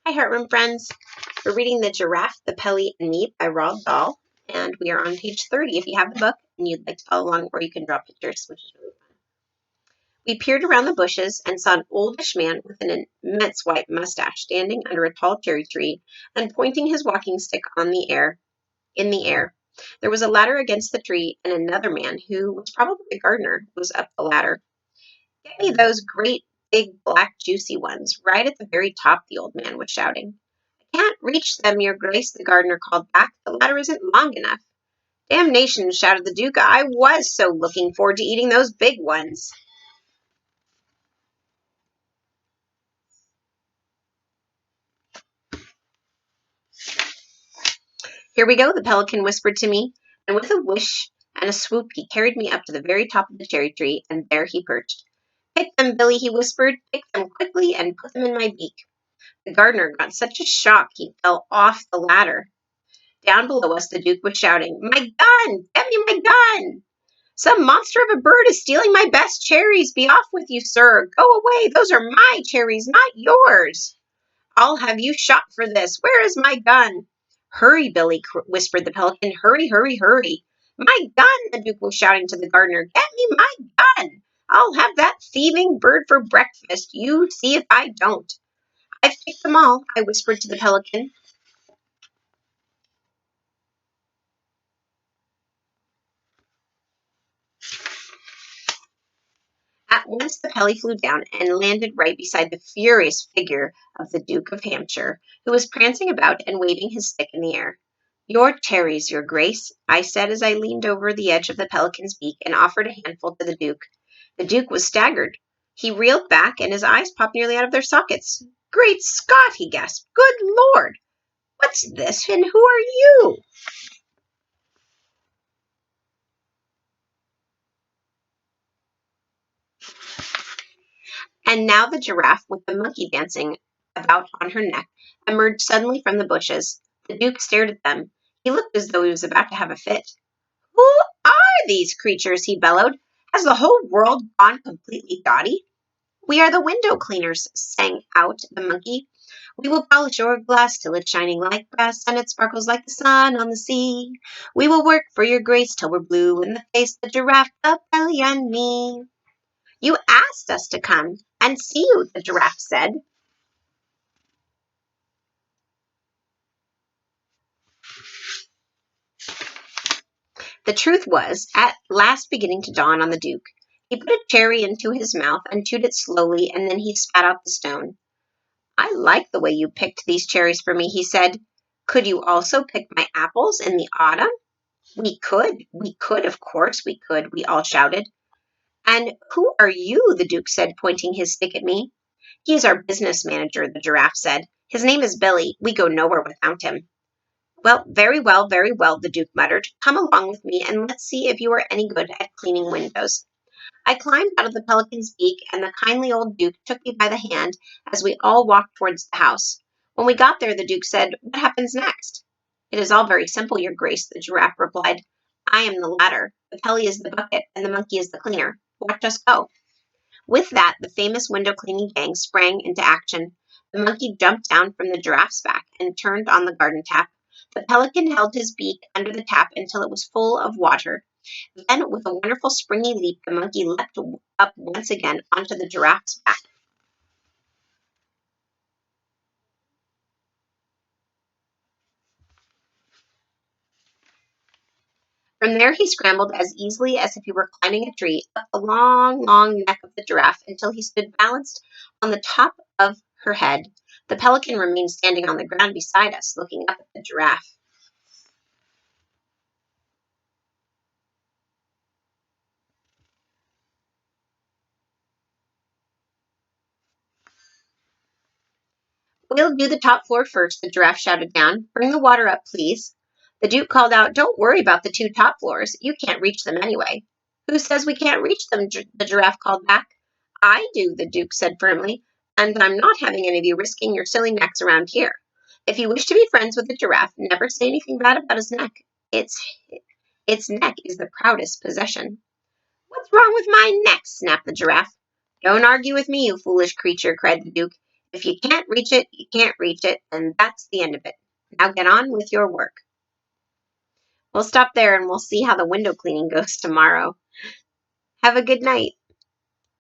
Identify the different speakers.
Speaker 1: Hi, Heartroom friends. We're reading The Giraffe, the Pelly, and Me by Roald Dahl, and we are on page 30 if you have the book and you'd like to follow along, or you can draw pictures, which is really fun. We peered around the bushes and saw an oldish man with an immense white mustache standing under a tall cherry tree and pointing his walking stick in the air. There was a ladder against the tree, and another man, who was probably a gardener, was up the ladder. "Get me those great big black juicy ones, right at the very top," the old man was shouting. "I can't reach them, your grace," the gardener called back. "The ladder isn't long enough." "Damnation," shouted the Duke. "I was so looking forward to eating those big ones." "Here we go," the pelican whispered to me, and with a wish and a swoop he carried me up to the very top of the cherry tree, and there he perched. "Pick them, Billy," he whispered. "Pick them quickly and put them in my beak." The gardener got such a shock he fell off the ladder. Down below us, the Duke was shouting, "My gun! Get me my gun! Some monster of a bird is stealing my best cherries. Be off with you, sir. Go away. Those are my cherries, not yours. I'll have you shot for this. Where is my gun?" "Hurry, Billy," whispered the pelican. "Hurry, hurry, hurry." "My gun!" the Duke was shouting to the gardener. "Get me my gun. I'll have that thieving bird for breakfast. You see if I don't." "I've picked them all," I whispered to the pelican. At once the Pelly flew down and landed right beside the furious figure of the Duke of Hampshire, who was prancing about and waving his stick in the air. "Your cherries, your grace," I said as I leaned over the edge of the pelican's beak and offered a handful to the Duke. The Duke was staggered. He reeled back, and his eyes popped nearly out of their sockets. "Great Scott!" he gasped. "Good Lord! What's this, and who are you?" And now the giraffe, with the monkey dancing about on her neck, emerged suddenly from the bushes. The Duke stared at them. He looked as though he was about to have a fit. "Who are these creatures?" he bellowed. "Has the whole world gone completely dotty?" "We are the window cleaners," sang out the monkey. "We will polish your glass till it's shining like brass, and it sparkles like the sun on the sea. We will work for your grace till we're blue in the face, the giraffe, the Pelly, and me." "You asked us to come and see you," the giraffe said. The truth was at last beginning to dawn on the Duke. He put a cherry into his mouth and chewed it slowly, and then he spat out the stone. "I like the way you picked these cherries for me," he said. "Could you also pick my apples in the autumn?" We could, of course we could," we all shouted. "And who are you?" the Duke said, pointing his stick at me. "He is our business manager," the giraffe said. "His name is Billy. We go nowhere without him." Well, very well," the Duke muttered. "Come along with me, and let's see if you are any good at cleaning windows." I climbed out of the pelican's beak, and the kindly old Duke took me by the hand as we all walked towards the house. When we got there, the Duke said, "What happens next?" "It is all very simple, your grace," the giraffe replied. "I am the ladder, the Pelly is the bucket, and the monkey is the cleaner. Watch us go." With that, the famous window cleaning gang sprang into action. The monkey jumped down from the giraffe's back and turned on the garden tap. The pelican held his beak under the tap until it was full of water. Then, with a wonderful springy leap, the monkey leapt up once again onto the giraffe's back. From there he scrambled as easily as if he were climbing a tree up the long, long neck of the giraffe until he stood balanced on the top of her head. The pelican remained standing on the ground beside us, looking up at the giraffe. "We'll do the top floor first," the giraffe shouted down. "Bring the water up, please." The Duke called out, "Don't worry about the two top floors. You can't reach them anyway." "Who says we can't reach them?" the giraffe called back. "I do," the Duke said firmly, "and I'm not having any of you risking your silly necks around here. If you wish to be friends with the giraffe, never say anything bad about his neck. Its its neck is the proudest possession." "What's wrong with my neck?" snapped the giraffe. "Don't argue with me, you foolish creature," cried the Duke. If you can't reach it, you can't reach it, and that's the end of it. Now get on with your work. We'll stop there and we'll see how the window cleaning goes tomorrow. Have a good night.